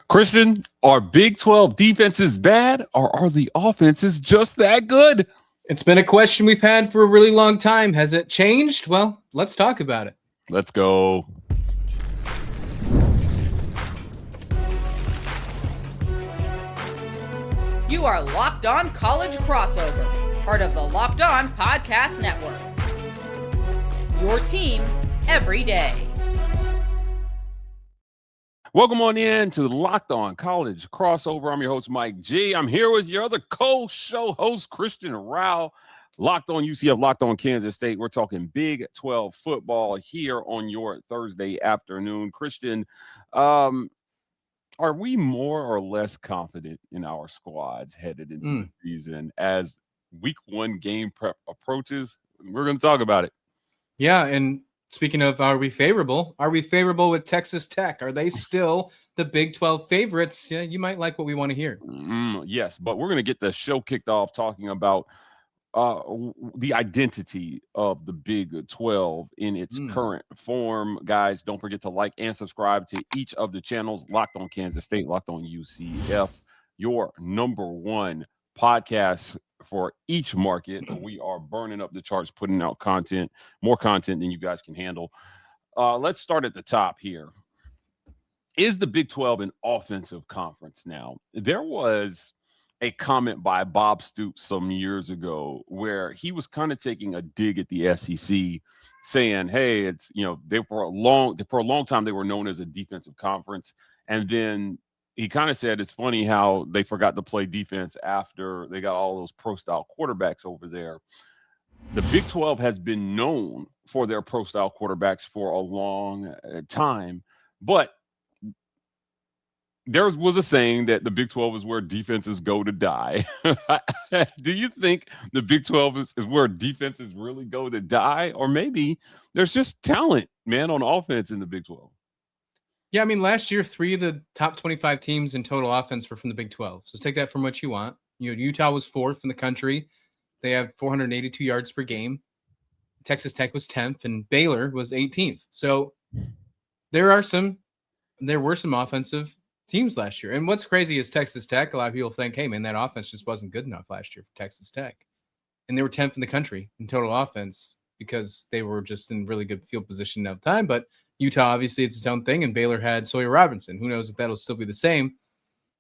Christian, are Big 12 defenses bad or are the offenses just that good? It's been a question we've had for a really long time. Has it changed? Well, let's talk about it. Let's go. You are Locked On College Crossover, part of the Locked On Podcast Network. Your team every day. Welcome on in to Locked On College Crossover. I'm your host, Mike G. I'm here with your other co-show host, Christian Rao. Locked On UCF, Locked On Kansas State. We're talking Big 12 football here on your Thursday afternoon. Christian, are we more or less confident in our squads headed into the season as week one game prep approaches? We're going to talk about it. Yeah, and speaking of, are we favorable with Texas Tech? Are they still the Big 12 favorites? Yeah, you might like what we want to hear. Yes, but we're going to get the show kicked off talking about the identity of the Big 12 in its current form. Guys, don't forget to like and subscribe to each of the channels. Locked On Kansas State, Locked On UCF, your number one podcast for each market. We are burning up the charts, putting out content, more content than you guys can handle. Let's start at the top here. Is the Big 12 an offensive conference now? There was a comment by Bob Stoops some years ago where he was kind of taking a dig at the SEC, saying, hey, it's, they for a long time they were known as a defensive conference. And then he kind of said it's funny how they forgot to play defense after they got all those pro-style quarterbacks over there. The Big 12 has been known for their pro-style quarterbacks for a long time, but there was a saying that the Big 12 is where defenses go to die. Do you think the Big 12 is where defenses really go to die? Or maybe there's just talent, man, on offense in the Big 12? Yeah, I mean, last year, 3 of the top 25 teams in total offense were from the Big 12. So take that from what you want. Utah was 4th in the country. They have 482 yards per game. Texas Tech was 10th, and Baylor was 18th. So there were some offensive teams last year. And what's crazy is Texas Tech, a lot of people think, hey, man, that offense just wasn't good enough last year for Texas Tech. And they were 10th in the country in total offense because they were just in really good field position at the time. But Utah, obviously, it's its own thing, and Baylor had Sawyer Robinson. Who knows if that'll still be the same.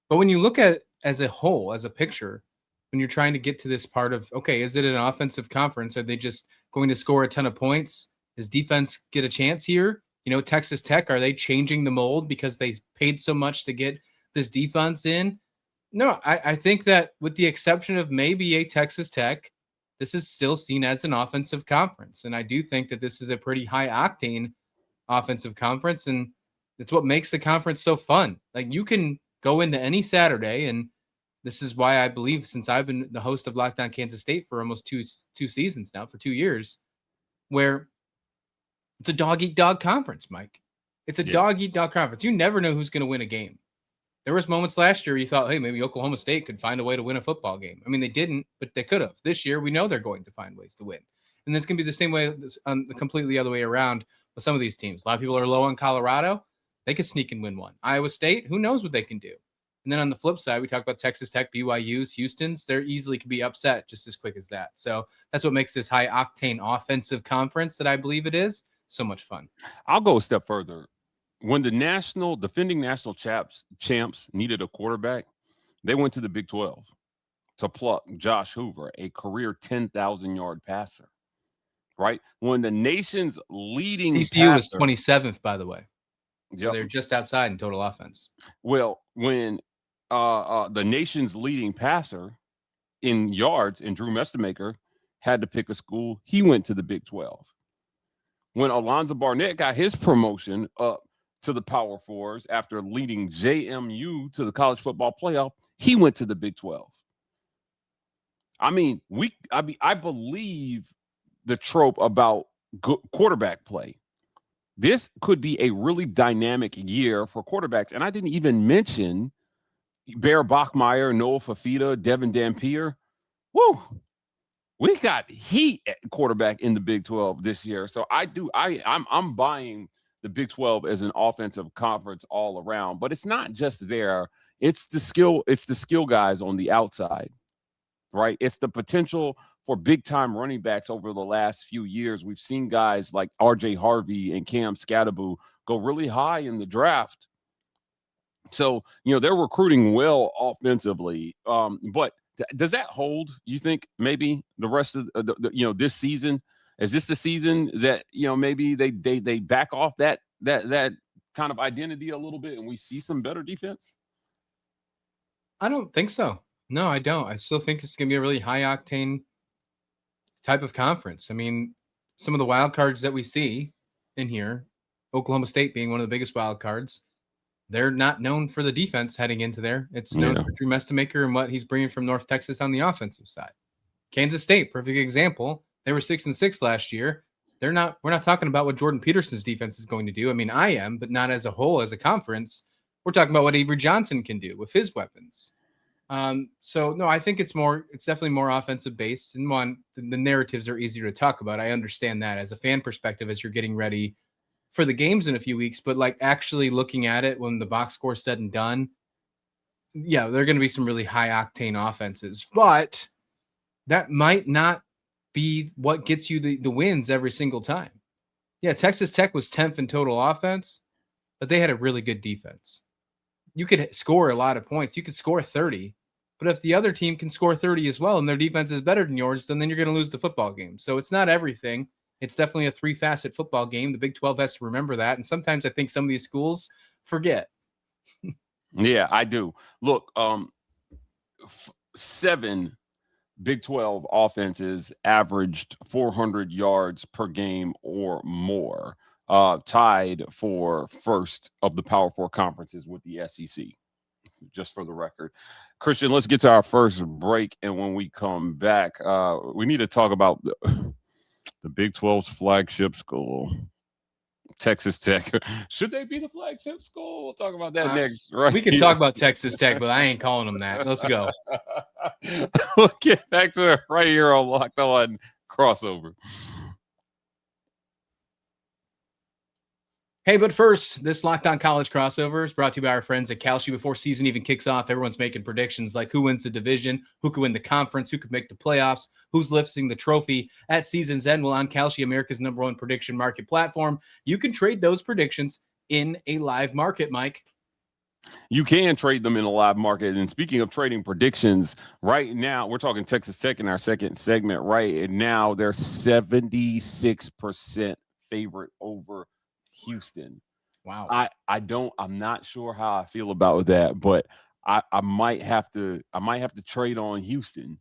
But when you look at as a whole, as a picture, when you're trying to get to this part of, okay, is it an offensive conference? Are they just going to score a ton of points? Does defense get a chance here? Texas Tech, are they changing the mold because they paid so much to get this defense in? No, I think that with the exception of maybe a Texas Tech, this is still seen as an offensive conference. And I do think that this is a pretty high-octane offensive conference, and it's what makes the conference so fun. Like, you can go into any Saturday, and this is why I believe, since I've been the host of Locked On Kansas State for almost two seasons now, for 2 years, where it's a dog-eat-dog conference, Mike. It's a dog-eat-dog conference. You never know who's going to win a game. There was moments last year you thought, hey, maybe Oklahoma State could find a way to win a football game. I mean, they didn't, but they could have. This year, we know they're going to find ways to win. And it's going to be the same way, completely the other way around with some of these teams. A lot of people are low on Colorado. They could sneak and win one. Iowa State, who knows what they can do? And then on the flip side, we talk about Texas Tech, BYU's, Houston's. They're easily can be upset just as quick as that. So that's what makes this high-octane offensive conference that I believe it is so much fun. I'll go a step further. When the defending national champs needed a quarterback, they went to the Big 12 to pluck Josh Hoover, a career 10,000-yard passer, right? When the nation's leading TCU was 27th, by the way. So they're just outside in total offense. Well, when the nation's leading passer in yards and Drew Mestemaker had to pick a school, he went to the Big 12. When Alonzo Barnett got his promotion up to the Power Fours after leading JMU to the college football playoff, he went to the Big 12. I mean, I believe the trope about good quarterback play. This could be a really dynamic year for quarterbacks. And I didn't even mention Bear Bachmeier, Noah Fafita, Devin Dampier. Woo! We got heat at quarterback in the Big 12 this year. So I'm buying the Big 12 as an offensive conference all around. But it's not just there. It's the skill guys on the outside, right? It's the potential for big-time running backs over the last few years. We've seen guys like R.J. Harvey and Cam Scatterbo go really high in the draft. So, they're recruiting well offensively. But does that hold, you think, maybe the rest of this season? Is this the season that, maybe they back off that kind of identity a little bit and we see some better defense? I don't think so. No, I don't. I still think it's going to be a really high-octane type of conference. I mean, some of the wild cards that we see in here, Oklahoma State being one of the biggest wild cards, they're not known for the defense heading into there. It's known for Drew Mestemaker and what he's bringing from North Texas on the offensive side. Kansas State, perfect example. They were 6-6 last year. We're not talking about what Jordan Peterson's defense is going to do. I mean, I am, but not as a whole, as a conference. We're talking about what Avery Johnson can do with his weapons. So no, I think it's definitely more offensive based, and the narratives are easier to talk about. I understand that as a fan perspective, as you're getting ready for the games in a few weeks, but like actually looking at it when the box score is said and done, yeah, there are going to be some really high octane offenses, but that might not be what gets you the wins every single time. Yeah. Texas Tech was 10th in total offense, but they had a really good defense. You could score a lot of points. You could score 30, but if the other team can score 30 as well and their defense is better than yours, then you're going to lose the football game. So it's not everything. It's definitely a three-facet football game. The Big 12 has to remember that. And sometimes I think some of these schools forget. Yeah, I do. Look, 7 Big 12 offenses averaged 400 yards per game or more, tied for first of the Power 4 conferences with the SEC, just for the record. Christian, let's get to our first break. And when we come back, we need to talk about the Big 12's flagship school, Texas Tech. Should they be the flagship school? We'll talk about that next. Right? We can talk about Texas Tech, but I ain't calling them that. Let's go. We'll get back to it right here on Locked On Crossover. Hey, but first, this Locked On College crossover is brought to you by our friends at Kalshi. Before season even kicks off, everyone's making predictions like who wins the division, who could win the conference, who could make the playoffs, who's lifting the trophy at season's end. Well, on Kalshi, America's #1 prediction market platform, you can trade those predictions in a live market, Mike. You can trade them in a live market. And speaking of trading predictions, right now, we're talking Texas Tech in our second segment. Right now, they're 76% favorite over Houston. Wow. I'm not sure how I feel about that, but I might have to trade on Houston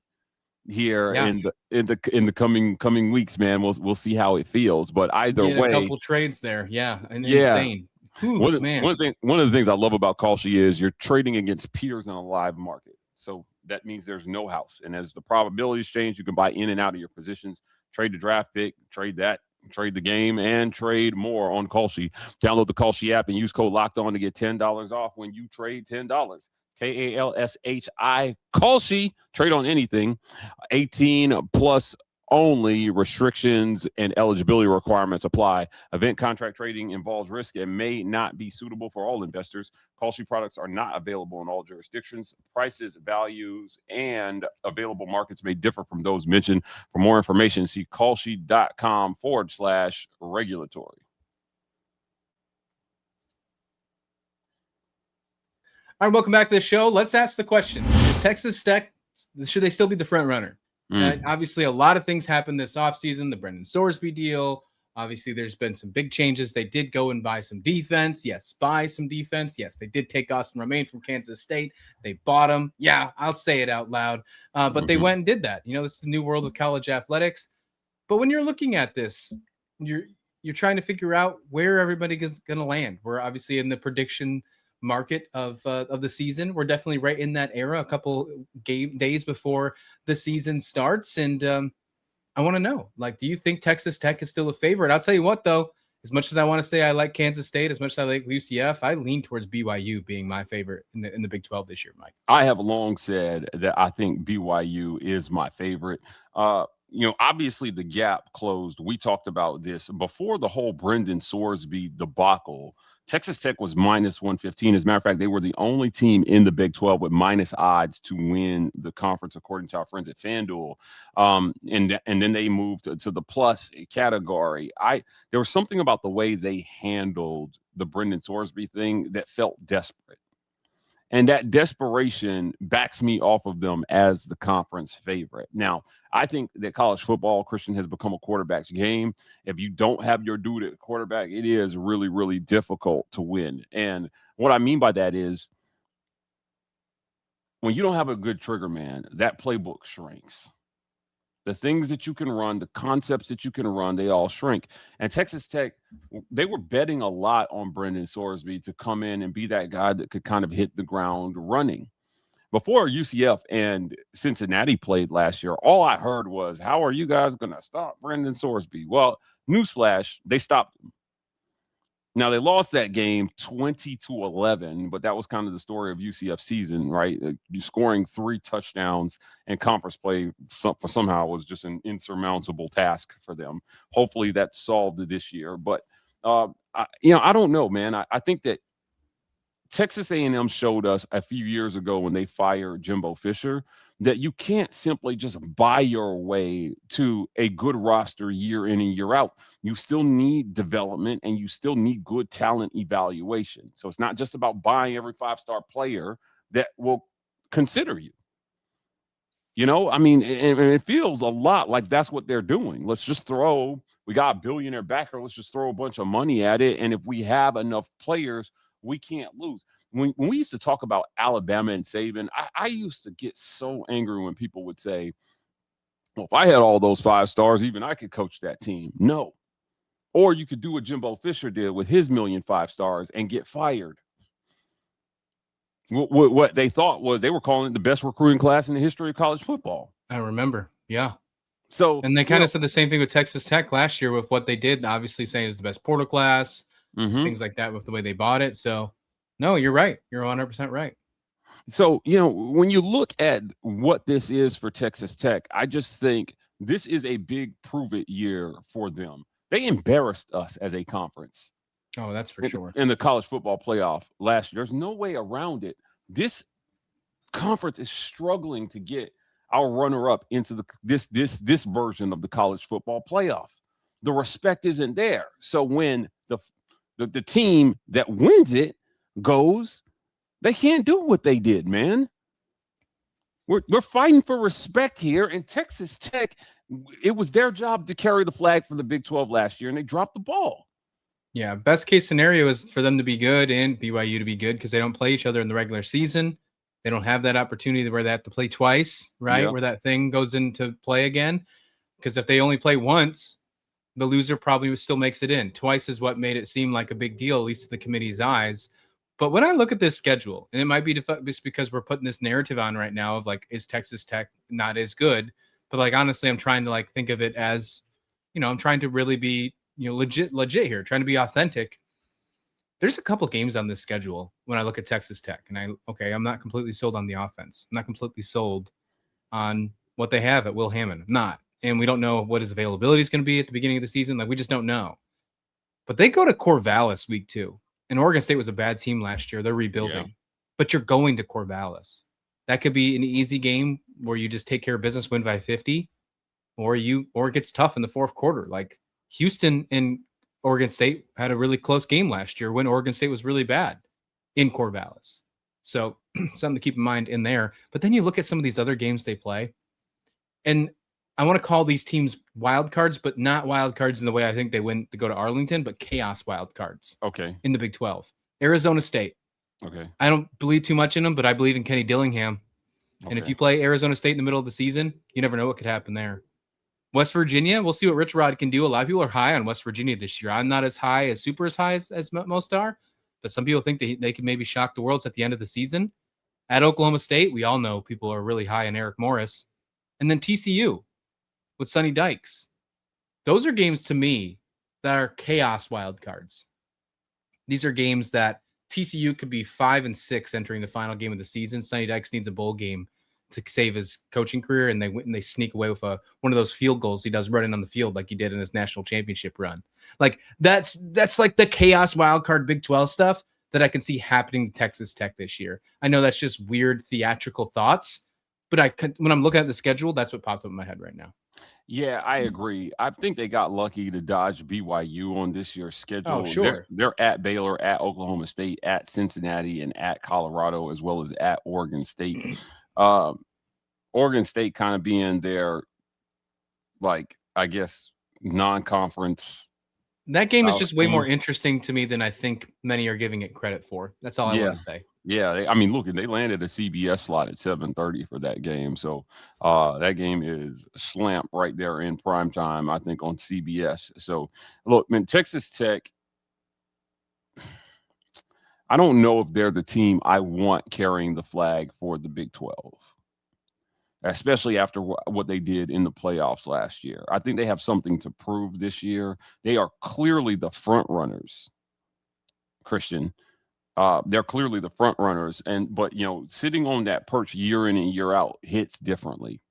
here in the coming weeks, man. We'll see how it feels. But either way, a couple trades there. Yeah. And insane. Ooh, one of the things I love about Kalshi is you're trading against peers in a live market. So that means there's no house. And as the probabilities change, you can buy in and out of your positions, trade the draft pick, trade that, trade the game, and trade more on Kalshi. Download the Kalshi app and use code Locked On to get $10 off when you trade $10. KALSHI Kalshi. Trade on anything. 18 plus only. Restrictions and eligibility requirements apply. Event contract trading involves risk and may not be suitable for all investors. Kalshi products are not available in all jurisdictions. Prices, values, and available markets may differ from those mentioned. For more information, see kalshi.com/regulatory. All right, welcome back to the show. Let's ask the question. Is Texas Tech, should they still be the front runner? Obviously, a lot of things happened this offseason. The Brendan Sorsby deal. Obviously, there's been some big changes. They did go and buy some defense. Yes, buy some defense. Yes, they did take Austin Romaine from Kansas State. They bought him. Yeah, I'll say it out loud. But they went and did that. This is the new world of college athletics. But when you're looking at this, you're trying to figure out where everybody is going to land. We're obviously in the prediction market of the season. We're definitely right in that era, a couple days before the season starts. And I want to know, do you think Texas Tech is still a favorite? I'll tell you what, though, as much as I want to say I like Kansas State, as much as I like UCF, I lean towards BYU being my favorite in the Big 12 this year, Mike. I have long said that I think BYU is my favorite. obviously the gap closed. We talked about this before the whole Brendan Sorsby debacle. Texas Tech was minus 115. As a matter of fact, they were the only team in the Big 12 with minus odds to win the conference, according to our friends at FanDuel. And then they moved to the plus category. There was something about the way they handled the Brendan Sorsby thing that felt desperate. And that desperation backs me off of them as the conference favorite. Now, I think that college football, Christian, has become a quarterback's game. If you don't have your dude at quarterback, it is really, really difficult to win. And what I mean by that is when you don't have a good trigger man, that playbook shrinks. The things that you can run, the concepts that you can run, they all shrink. And Texas Tech, they were betting a lot on Brendan Sorsby to come in and be that guy that could kind of hit the ground running. Before UCF and Cincinnati played last year, all I heard was, how are you guys going to stop Brendan Sorsby? Well, newsflash, they stopped him. Now, they lost that game 20-11, but that was kind of the story of UCF season, right? You scoring 3 touchdowns and conference play somehow was just an insurmountable task for them. Hopefully that's solved this year. But, I don't know, man. I think that Texas A&M showed us a few years ago when they fired Jimbo Fisher that you can't simply just buy your way to a good roster year in and year out. You still need development and you still need good talent evaluation. So it's not just about buying every 5-star player that will consider you. It feels a lot like that's what they're doing. We got a billionaire backer. Let's just throw a bunch of money at it. And if we have enough players, we can't lose. When we used to talk about Alabama and Saban, I used to get so angry when people would say, well, if I had all those 5 stars, even I could coach that team. No. Or you could do what Jimbo Fisher did with his 1,000,000 5 stars and get fired. What they thought was they were calling it the best recruiting class in the history of college football. I remember. Yeah. So, and they kind of said the same thing with Texas Tech last year with what they did, obviously saying it's the best portal class. Things like that with the way they bought it. So, no, you're right. You're 100% right. So, when you look at what this is for Texas Tech, I just think this is a big prove-it year for them. They embarrassed us as a conference. Oh, that's for sure. In the college football playoff last year. There's no way around it. This conference is struggling to get our runner-up into this version of the college football playoff. The respect isn't there. So when the team that wins it goes, they can't do what they did, man. We're fighting for respect here. And Texas Tech, it was their job to carry the flag for the Big 12 last year, and they dropped the ball. Yeah, best case scenario is for them to be good and BYU to be good because they don't play each other in the regular season. They don't have that opportunity where they have to play twice, right? Yep. Where that thing goes into play again. Because if they only play once, the loser probably still makes it in. Twice is what made it seem like a big deal, at least to the committee's eyes. But when I look at this schedule, and it might be just because we're putting this narrative on right now of like, is Texas Tech not as good? But like, honestly, I'm trying to like think of it as, I'm trying to really be, legit here, trying to be authentic. There's a couple games on this schedule when I look at Texas Tech, and I'm not completely sold on the offense. I'm not completely sold on what they have at Will Hammond. I'm not. And we don't know what his availability is going to be at the beginning of the season. Like, we just don't know. But they go to Corvallis week 2. And Oregon State was a bad team last year. They're rebuilding. Yeah. But you're going to Corvallis. That could be an easy game where you just take care of business, win by 50, or it gets tough in the fourth quarter. Like Houston and Oregon State had a really close game last year when Oregon State was really bad in Corvallis. So something to keep in mind in there. But then you look at some of these other games they play, and I want to call these teams wild cards, but not wild cards in the way I think they win to go to Arlington, but chaos wild cards. Okay. In the Big 12. Arizona State. Okay. I don't believe too much in them, but I believe in Kenny Dillingham. Okay. And if you play Arizona State in the middle of the season, you never know what could happen there. West Virginia, we'll see what Rich Rod can do. A lot of people are high on West Virginia this year. I'm not as high, as high as most are, but some people think they can maybe shock the world at the end of the season. At Oklahoma State, we all know people are really high on Eric Morris. And then TCU with Sonny Dykes. Those are games to me that are chaos wild cards. These are games that TCU could be 5-6 entering the final game of the season. Sonny Dykes needs a bowl game to save his coaching career, and they sneak away with one of those field goals he does running on the field like he did in his national championship run. Like that's like the chaos wild card Big 12 stuff that I can see happening to Texas Tech this year. I know that's just weird theatrical thoughts, but when I'm looking at the schedule, that's what popped up in my head right now. Yeah, I agree. I think they got lucky to dodge BYU on this year's schedule. Oh, sure. They're at Baylor, at Oklahoma State, at Cincinnati, and at Colorado, as well as at Oregon State. Oregon State kind of being their, like, I guess, non-conference. That game is just way more interesting to me than I think many are giving it credit for. That's all I want to say. Yeah, I mean, look, they landed a CBS slot at 7:30 for that game. So that game is slamp right there in prime time, I think, on CBS. So, look, man, Texas Tech, I don't know if they're the team I want carrying the flag for the Big 12, especially after what they did in the playoffs last year. I think they have something to prove this year. They are clearly the front runners, Christian. They're clearly the front runners, but sitting on that perch year in and year out hits differently.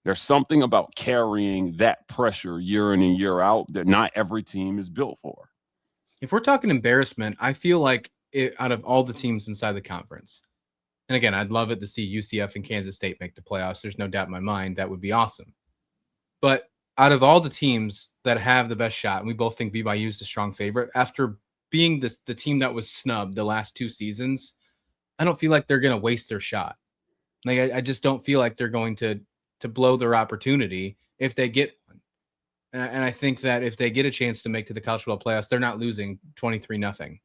There's something about carrying that pressure year in and year out that not every team is built for. If we're talking embarrassment, I feel like out of all the teams inside the conference, and again, I'd love it to see UCF and Kansas State make the playoffs. There's no doubt in my mind that would be awesome. But out of all the teams that have the best shot, and we both think BYU is the strong favorite, after being the team that was snubbed the last 2 seasons, I don't feel like they're going to waste their shot. Like I just don't feel like they're going to blow their opportunity if they get one. And I think that if they get a chance to make to the college football playoffs, they're not losing 23-0.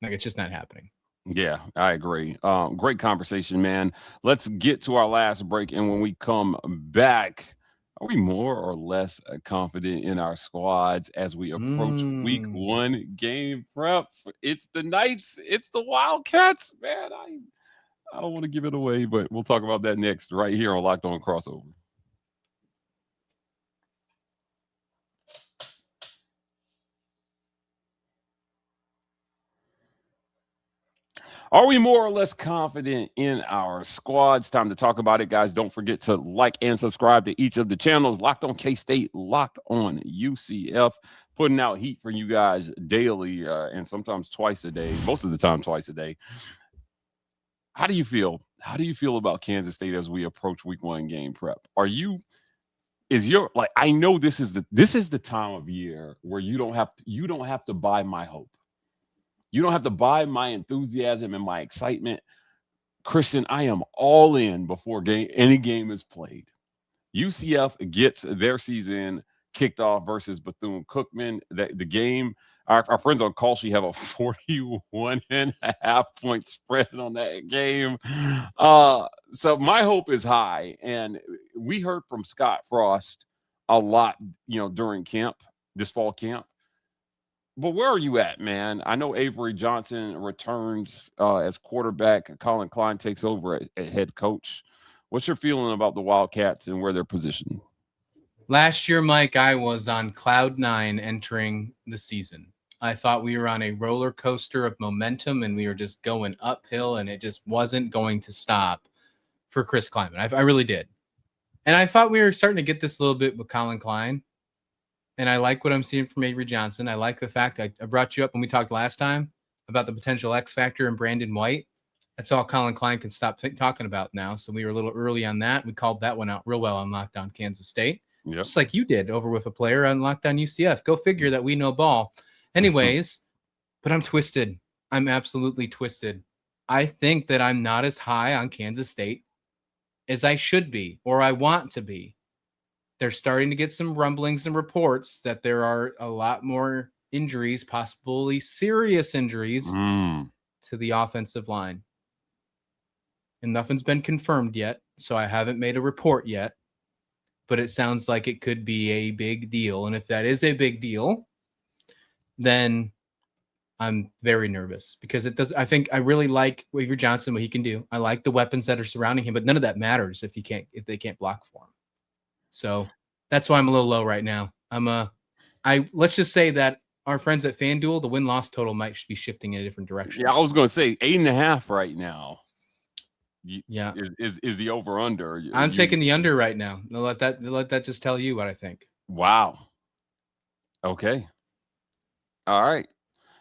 Like it's just not happening. Yeah, I agree. Great conversation, man. Let's get to our last break. And when we come back, are we more or less confident in our squads as we approach week 1 game prep? It's the Knights. It's the Wildcats. Man, I don't want to give it away, but we'll talk about that next right here on Locked On Crossover. Are we more or less confident in our squads? Time to talk about it, guys. Don't forget to like and subscribe to each of the channels. Locked On K-State, Locked On UCF, putting out heat for you guys daily and sometimes twice a day, most of the time twice a day. How do you feel? How do you feel about Kansas State as we approach week 1 game prep? I know this is the time of year where you don't have to buy my hope. You don't have to buy my enthusiasm and my excitement. Christian, I am all in before any game is played. UCF gets their season kicked off versus Bethune-Cookman. The game, our friends on Call Sheet have a 41.5 point spread on that game. So my hope is high. And we heard from Scott Frost a lot, during this fall camp. But where are you at, man? I know Avery Johnson returns as quarterback. Colin Klein takes over at head coach. What's your feeling about the Wildcats and where they're positioned? Last year, Mike, I was on cloud 9 entering the season. I thought we were on a roller coaster of momentum and we were just going uphill and it just wasn't going to stop for Chris Klieman. I really did. And I thought we were starting to get this a little bit with Colin Klein. And I like what I'm seeing from Avery Johnson. I like the fact I brought you up when we talked last time about the potential X factor in Brandon White. That's all Colin Klein can stop talking about now. So we were a little early on that. We called that one out real well on Lockdown Kansas State. Yep. Just like you did over with a player on Lockdown UCF. Go figure that we know ball. Anyways, but I'm twisted. I'm absolutely twisted. I think that I'm not as high on Kansas State as I should be or I want to be. They're starting to get some rumblings and reports that there are a lot more injuries, possibly serious injuries to the offensive line. And nothing's been confirmed yet, so I haven't made a report yet. But it sounds like it could be a big deal. And if that is a big deal, then I'm very nervous because it does. I think I really like Avery Johnson, what he can do. I like the weapons that are surrounding him, but none of that matters if they can't block for him. So that's why I'm a little low right now. Let's just say that our friends at FanDuel, the win-loss total might be shifting in a different direction. Yeah, I was going to say 8.5 right now. Yeah. Is the over under. I'm taking the under right now. Let that just tell you what I think. Wow. Okay. All right.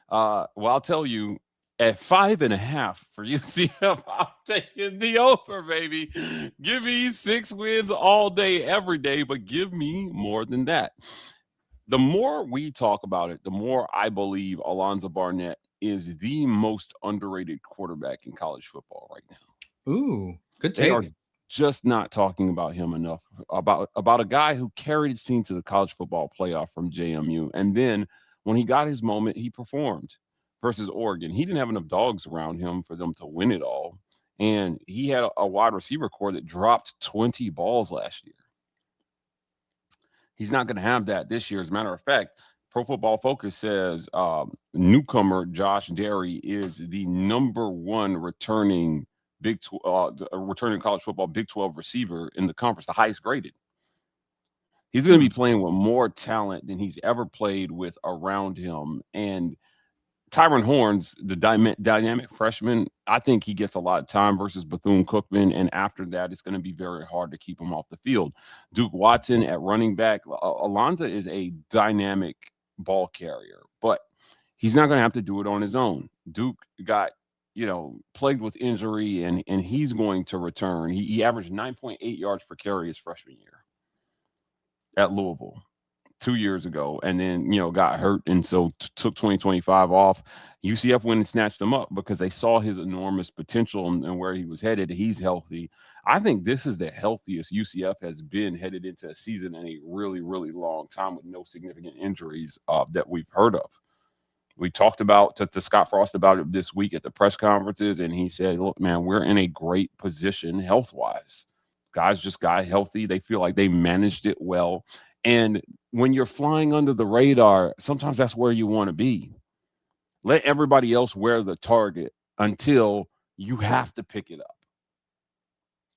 Well, I'll tell you, at 5.5 for UCF, I'm taking the over, baby. Give me 6 wins all day, every day, but give me more than that. The more we talk about it, the more I believe Alonzo Barnett is the most underrated quarterback in college football right now. Ooh, good take. They are just not talking about him enough, about a guy who carried his team to the college football playoff from JMU. And then when he got his moment, he performed versus Oregon. He didn't have enough dogs around him for them to win it all. And he had a wide receiver core that dropped 20 balls last year. He's not going to have that this year. As a matter of fact, Pro Football Focus says newcomer Josh Derry is the #1 returning returning college football Big 12 receiver in the conference, the highest graded. He's going to be playing with more talent than he's ever played with around him. And Tyron Horns, the dynamic freshman, I think he gets a lot of time versus Bethune-Cookman, and after that, it's going to be very hard to keep him off the field. Duke Watson at running back. Alonza is a dynamic ball carrier, but he's not going to have to do it on his own. Duke got, plagued with injury, and he's going to return. He averaged 9.8 yards per carry his freshman year at Louisville 2 years ago, and then got hurt, and so took 2025 off. UCF went and snatched him up because they saw his enormous potential and where he was headed. He's healthy. I think this is the healthiest UCF has been headed into a season in a really, really long time with no significant injuries that we've heard of. We talked about to Scott Frost about it this week at the press conferences, and he said, look, man, we're in a great position health-wise. Guys just got healthy. They feel like they managed it well. And when you're flying under the radar, sometimes that's where you want to be. Let everybody else wear the target until you have to pick it up.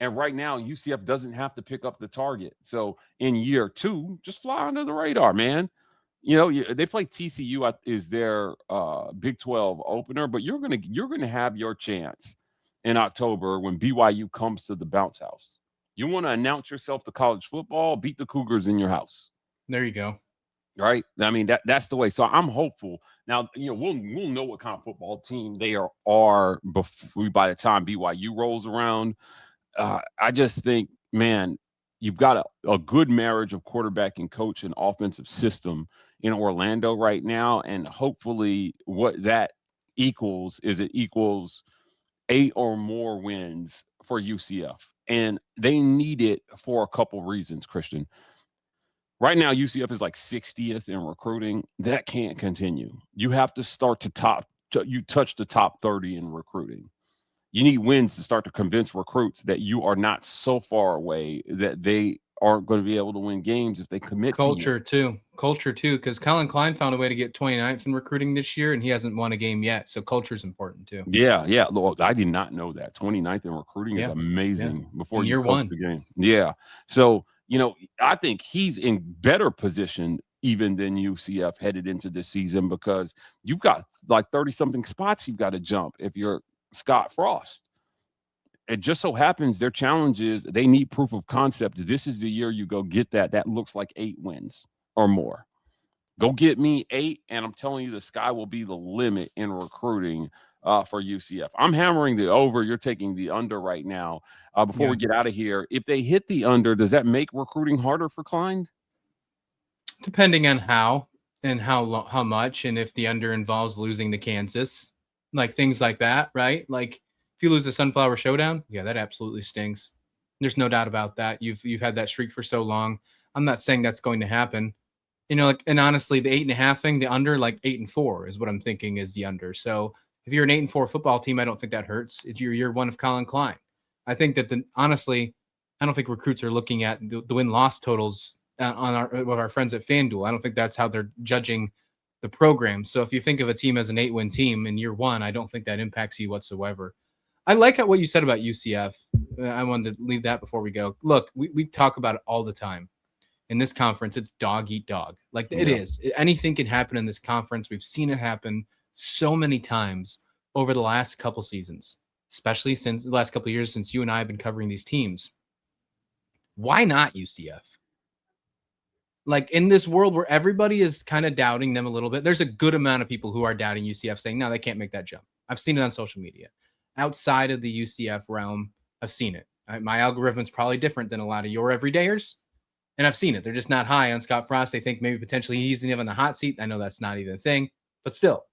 And right now, UCF doesn't have to pick up the target. So in year 2, just fly under the radar, man. They play TCU is their Big 12 opener, but you're gonna have your chance in October when BYU comes to the bounce house. You want to announce yourself to college football, beat the Cougars in your house. There you go. Right? I mean, that's the way. So I'm hopeful. Now, we'll know what kind of football team they are by the time BYU rolls around. I just think, man, you've got a good marriage of quarterback and coach and offensive system in Orlando right now. And hopefully what that equals is it equals 8 or more wins for UCF. And they need it for a couple reasons, Christian. Right now, UCF is like 60th in recruiting. That can't continue. You have to start you touch the top 30 in recruiting. You need wins to start to convince recruits that you are not so far away that they aren't going to be able to win games if they commit Culture too, because Colin Klein found a way to get 29th in recruiting this year, and he hasn't won a game yet. So culture is important too. Yeah. Look, I did not know that 29th in recruiting is amazing. Yeah. Before in you year one, the game. Yeah. So I think he's in better position even than UCF headed into this season because you've got like 30-something spots you've got to jump if you're Scott Frost. It just so happens their challenge is they need proof of concept. This is the year you go get that. That looks like 8 wins or more. Go get me 8, and I'm telling you the sky will be the limit in recruiting for UCF. I'm hammering the over. You're taking the under right now. Before we get out of here, if they hit the under, does that make recruiting harder for Klein? Depending on how and how much, and if the under involves losing to Kansas, like things like that, right? Like if you lose the Sunflower Showdown, yeah, that absolutely stings. There's no doubt about that. You've had that streak for so long. I'm not saying that's going to happen. And honestly, the 8.5 thing, the under, like 8-4 is what I'm thinking is the under. So if you're an 8-4 football team, I don't think that hurts. If you're year 1 of Colin Klein, I think that honestly, I don't think recruits are looking at the win-loss totals with our friends at FanDuel. I don't think that's how they're judging the program. So if you think of a team as an 8-win team in year 1, I don't think that impacts you whatsoever. I like what you said about UCF. I wanted to leave that before we go. Look, we talk about it all the time. In this conference, it's dog eat dog. Like it is. Anything can happen in this conference. We've seen it happen so many times over the last couple seasons. especially since the last couple of years since you and I have been covering these teams. Why not UCF? Like, in this world where everybody is kind of doubting them a little bit, there's a good amount of people who are doubting UCF saying, no, they can't make that jump. I've seen it on social media. Outside of the UCF realm, I've seen it. My algorithm's probably different than a lot of your everydayers, and I've seen it. They're just not high on Scott Frost. They think maybe potentially he's even on the hot seat. I know that's not even a thing, but still.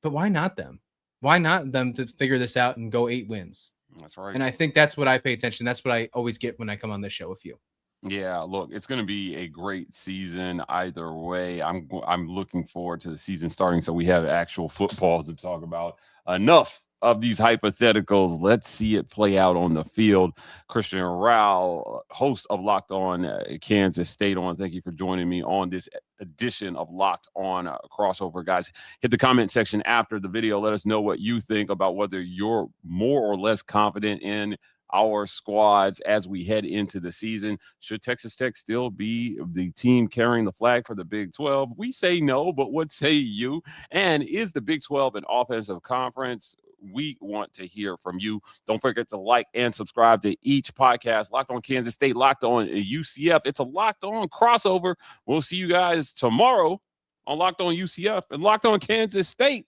But why not them? Why not them to figure this out and go 8 wins? That's right. And I think that's what I pay attention. That's what I always get when I come on this show with you. Yeah, look, it's going to be a great season either way. I'm looking forward to the season starting so we have actual football to talk about. Enough of these hypotheticals. Let's see it play out on the field. Christian Rao, host of Locked On Kansas State. I want to thank you for joining me on this edition of Locked On Crossover. Guys, hit the comment section after the video. Let us know what you think about whether you're more or less confident in our squads as we head into the season. Should Texas Tech still be the team carrying the flag for the Big 12? We say no, but what say you? And is the Big 12 an offensive conference? We want to hear from you. Don't forget to like and subscribe to each podcast. Locked On Kansas State, Locked On UCF. It's a Locked On crossover. We'll see you guys tomorrow on Locked On UCF and Locked On Kansas State.